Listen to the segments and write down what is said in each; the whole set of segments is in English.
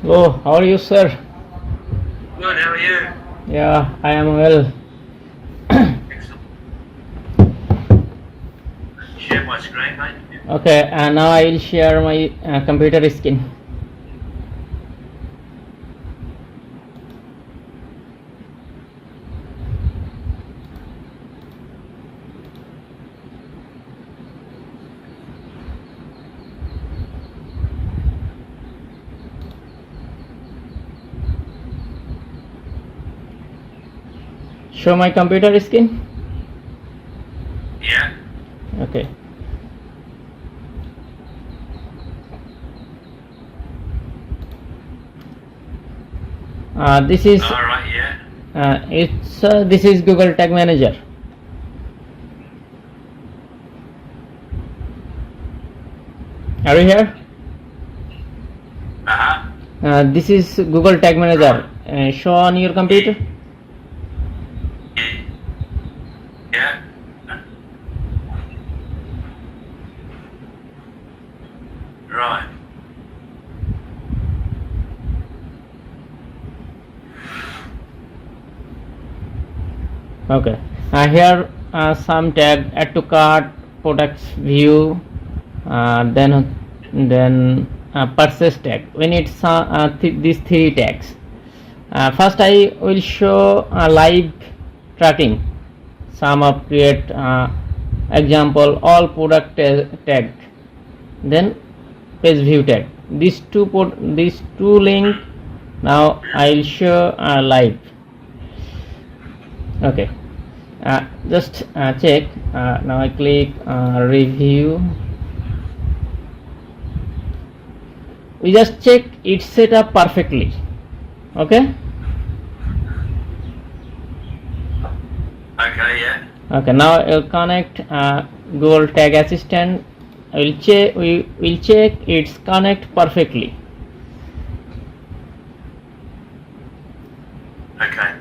Oh, how are you, sir? Good, how are you? Yeah, I am well. Excellent. Share my screen, mate. Okay, and now I will share my computer screen. Show my computer screen. Yeah. Okay. This is All right, yeah. this is Google Tag Manager. Are you here? Uh-huh. This is Google Tag Manager. Show on your computer. Yeah. Right. Okay. Here some tag: add to cart, products view, then purchase tag. We need these three tags. First, I will show live tracking. Sum up, create example, all product tag. Then page view tag. These two link. Now I will show live. Okay. Just check. Now I click review. We just check it's set up perfectly. Okay. Okay, yeah. Okay. Now I'll connect Google Tag Assistant. We will check it's connect perfectly. Okay.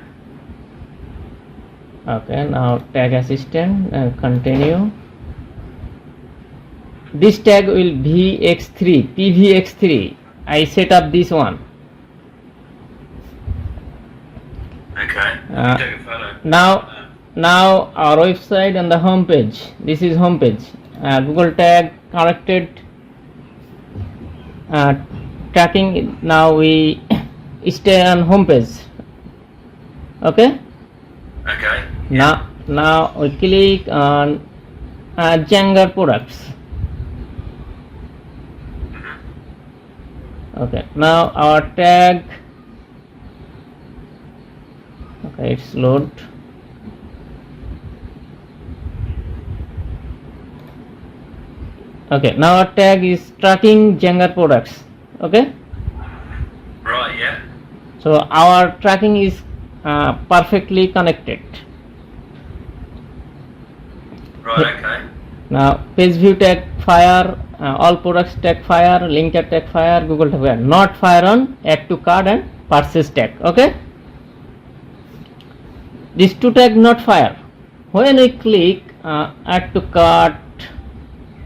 Okay. Now Tag Assistant, continue. This tag will VX3, PVX3. I set up this one. Okay. Take a photo. Now our website on the home page. This is home page. Google Tag connected. Tracking. Now we stay on home page. Okay. Okay. Now we click on Django products. Okay. Now our tag. Okay, it's load. Okay, now our tag is tracking Django products. Okay. Right, yeah. So our tracking is perfectly connected. Right, okay. Now page view tag fire, all products tag fire, linker tag fire, Google tag fire, not fire on add to cart and purchase tag. Okay. These two tag not fire. When I click add to cart,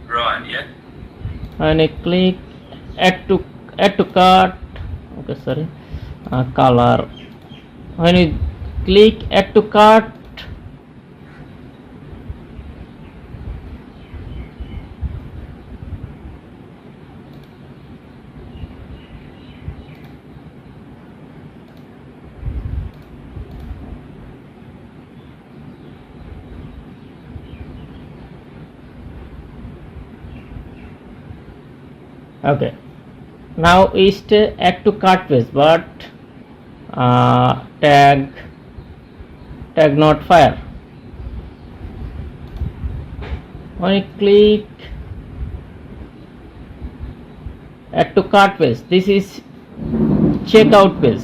Right, yeah. when I click add to cart, okay, sorry, color. When you click add to cart, okay. Now is add to cart page, but tag not fire. When I click add to cart page, this is checkout page,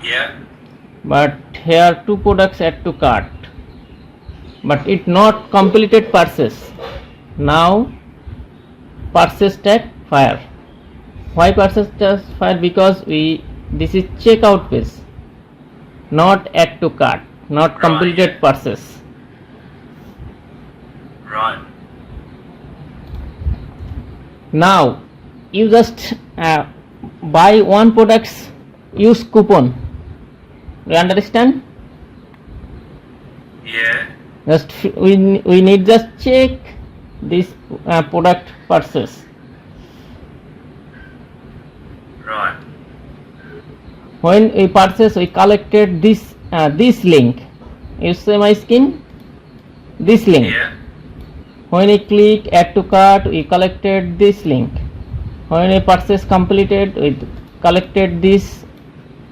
Yeah. but here two products add to cart, but it not completed purchase. Now purchase tag fire. Why purchase tag fire? Because this is checkout page, not add to cart, not Right, completed yeah. purchase. Right. Now you just buy one products, use coupon. You understand? Yeah. Just we need just check this product purchase. Right. When we purchase, we collected this link. You see my screen? This link. Yeah. When we click add to cart, we collected this link. When we purchase completed, we collected this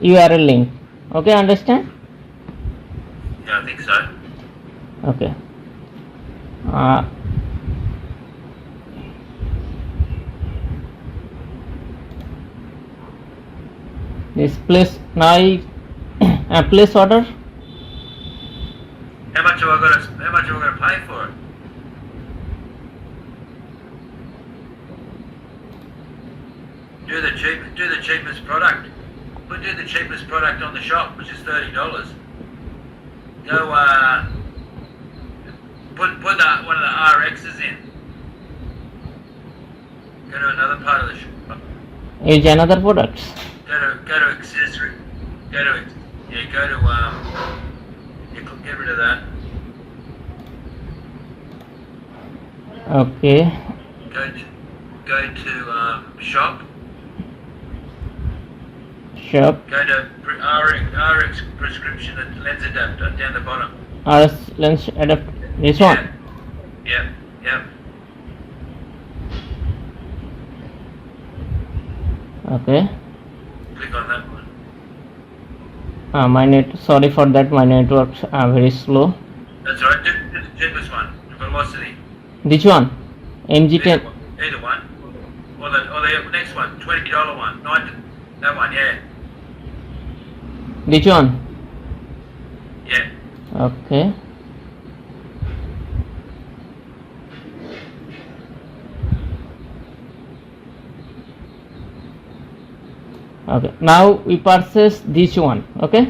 URL link. Okay, understand? Yeah, I think so. Okay. This place now I place order. How much have I got to pay for it? Do the cheapest product. We'll do the cheapest product on the shop, which is $30. Go put one of the RXs in. Go to another part of the shop. Use another product. Go to accessory. Go to get rid of that. Okay. Go to shop. Shop. Go to RX prescription and lens adapter down the bottom. RS lens adapter. This one. Yep. Okay. Click on that one. Sorry for that. My networks are very slow. That's all right. Do the cheapest one. Velocity. This one. MG10. Either one. Or the next one. $20 one. That one. Yeah. This one. Yeah. Okay. Okay. Now we purchase this one. Okay.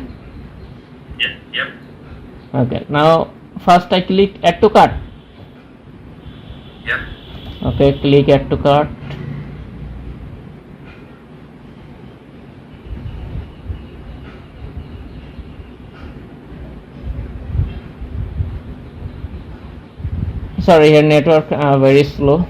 Yep. Okay. Now first I click add to cart. Yep. Okay. Click add to cart. Sorry, here network very slow.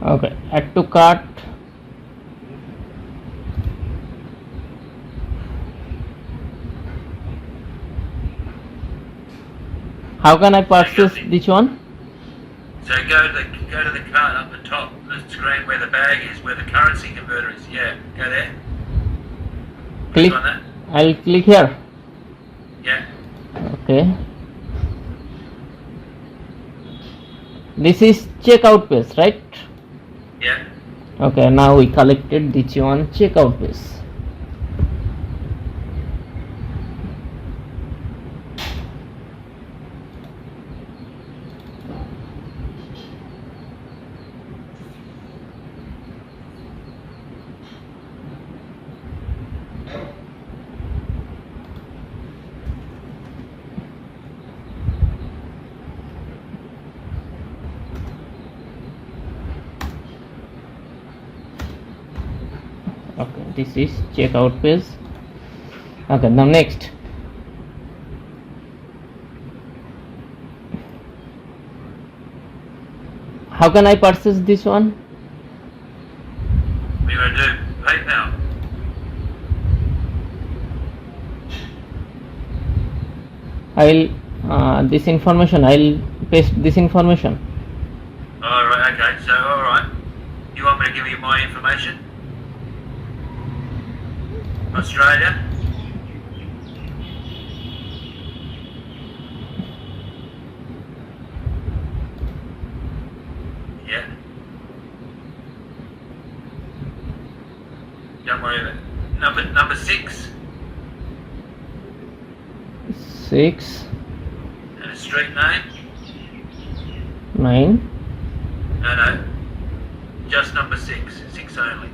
Okay, add to cart. How can I purchase this one? So go to the cart up the top, the screen where the bag is, where the currency converter is. Yeah. Go there. Click. on that. I'll click here. Yeah. Okay. This is checkout page, right? Yeah. Okay, now we collected this one checkout page. Okay, this is checkout page. Okay, now next. How can I purchase this one? What are you going to do? PayPal. This information, I'll paste this information. Alright, okay, so alright. You want me to give you my information? Australia? Yeah. Don't worry about it. Number 6. 6 And a street name? 9. No. Just number 6. 6 only.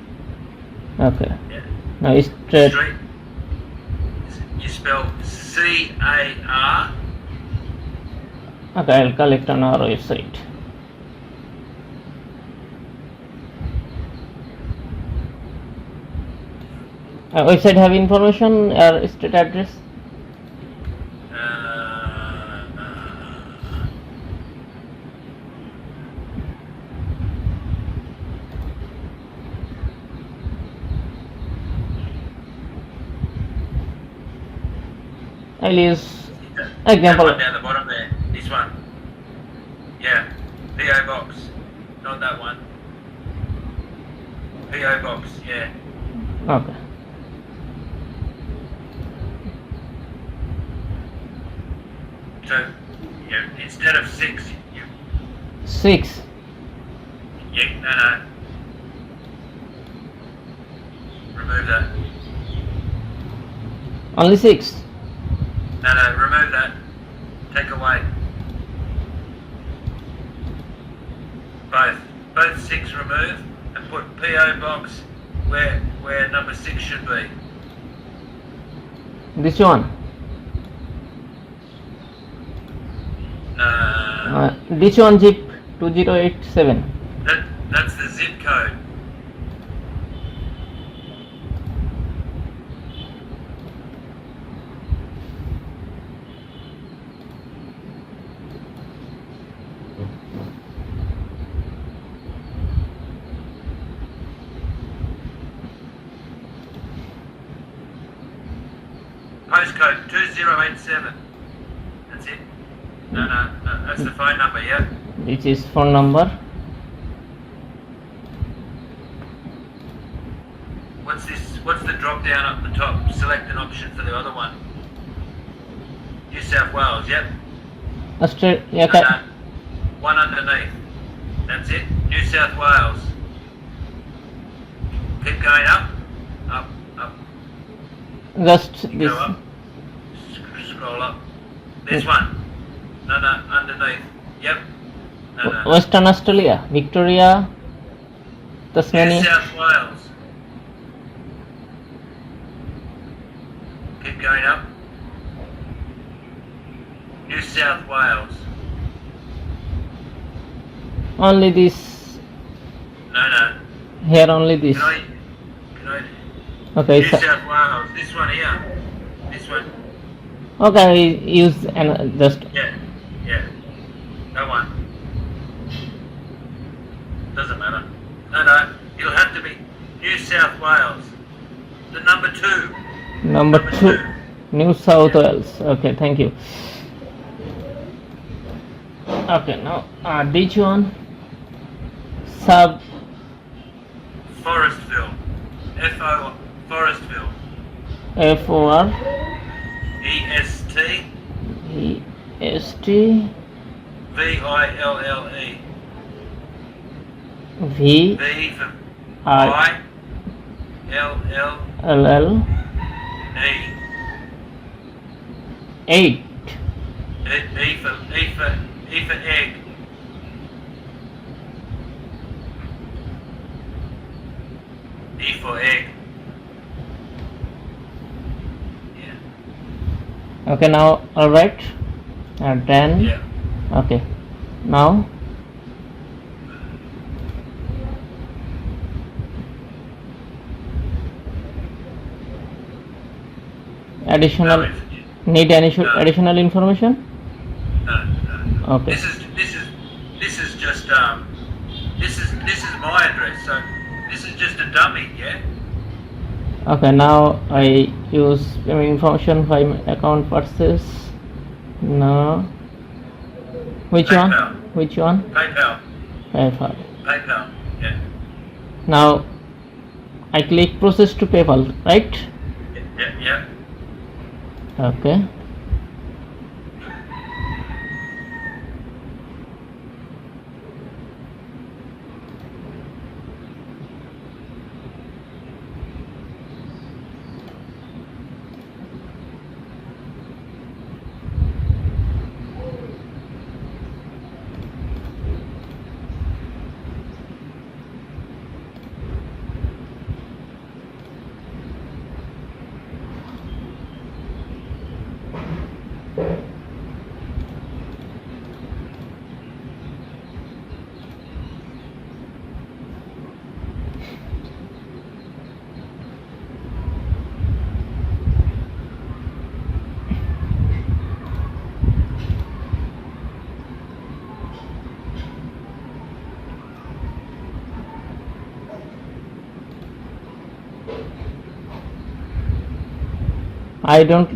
Okay. Yeah. Now straight. Street. You spell C-A-R. Okay, I'll collect on our website. Website have information or street address? I'll use That example. one down the bottom there. This one. Yeah. PO box. Not that one. PO box. Yeah. Okay. So, yeah, instead of 6, you 6. yeah, no. Remove that. Only 6. No, remove that. Take away. Both 6 remove and put PO box where number 6 should be. This one. This one zip 2087. That's the zip code. Postcode 2087. That's it. No, that's the phone number, yeah? This is phone number. What's this? What's the drop down up the top? Select an option for the other one. New South Wales, yep. Australia. No. One underneath. That's it. New South Wales. Keep going up. Up. Just You this. go up. Scroll up. This one. No, underneath. Yep. No. Western Australia, Victoria, New Tasmania. South Wales. Keep going up. New South Wales. Only this. No. Here only this. Can I? Okay. New South Wales. This one here. This one. Okay. I use and just. Yeah. That one. Doesn't matter. No. It'll have to be New South Wales. The number 2. Number 2. New South Wales. Okay. Thank you. Okay. Now this one. Sub. Forestville. F-O. Forestville. FOR E-S-T. EST V-I-L-L-E. V V for I I-L-L-E. LL 8. E for egg. E for egg. Yeah. Okay. Now all right. And then. Yeah. Okay. Now. Additional. No. Need any No. additional information? No. Okay. This is just this is my address. So this is just a dummy. Yeah. Okay. Now I use payment information by my account purchase. No. Which one? PayPal. Which one? PayPal. PayPal. Yeah. Now I click process to PayPal, right? Yeah. Okay. I don't